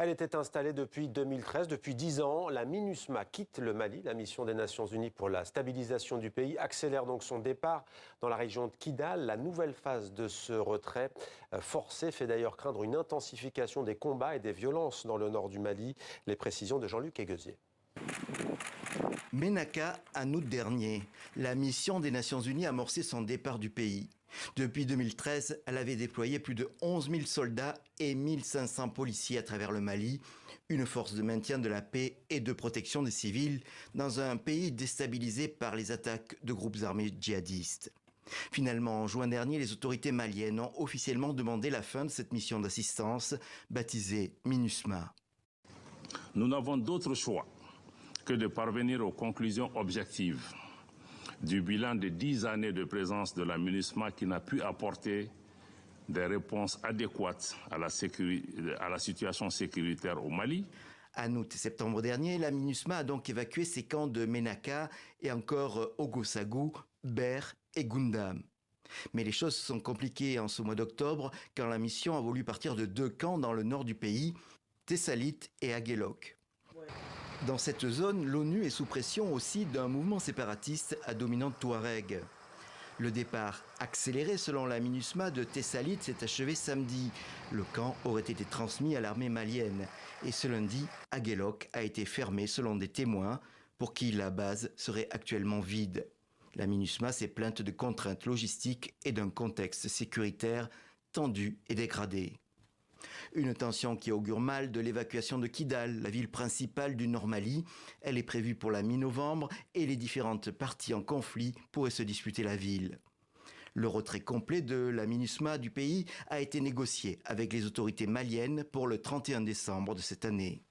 Elle était installée depuis 2013. Depuis 10 ans, la MINUSMA quitte le Mali. La mission des Nations Unies pour la stabilisation du pays accélère donc son départ dans la région de Kidal. La nouvelle phase de ce retrait forcé fait d'ailleurs craindre une intensification des combats et des violences dans le nord du Mali. Les précisions de Jean-Luc Eguezier. Ménaka, en août dernier, la mission des Nations Unies a amorcé son départ du pays. Depuis 2013, elle avait déployé plus de 11 000 soldats et 1500 policiers à travers le Mali, une force de maintien de la paix et de protection des civils dans un pays déstabilisé par les attaques de groupes armés djihadistes. Finalement, en juin dernier, les autorités maliennes ont officiellement demandé la fin de cette mission d'assistance, baptisée MINUSMA. Nous n'avons d'autre choix que de parvenir aux conclusions objectives du bilan de 10 années de présence de la MINUSMA qui n'a pu apporter des réponses adéquates à la situation sécuritaire au Mali. En août et septembre dernier, la MINUSMA a donc évacué ses camps de Ménaka et encore Ogosagou, Ber et Gundam. Mais les choses se sont compliquées en ce mois d'octobre quand la mission a voulu partir de 2 camps dans le nord du pays, Tessalit et Aguelok. Dans cette zone, l'ONU est sous pression aussi d'un mouvement séparatiste à dominante touareg. Le départ accéléré selon la MINUSMA de Tessalit s'est achevé samedi. Le camp aurait été transmis à l'armée malienne. Et ce lundi, Aguelok a été fermé selon des témoins pour qui la base serait actuellement vide. La MINUSMA s'est plainte de contraintes logistiques et d'un contexte sécuritaire tendu et dégradé. Une tension qui augure mal de l'évacuation de Kidal, la ville principale du Nord Mali. Elle est prévue pour la mi-novembre et les différentes parties en conflit pourraient se disputer la ville. Le retrait complet de la MINUSMA du pays a été négocié avec les autorités maliennes pour le 31 décembre de cette année.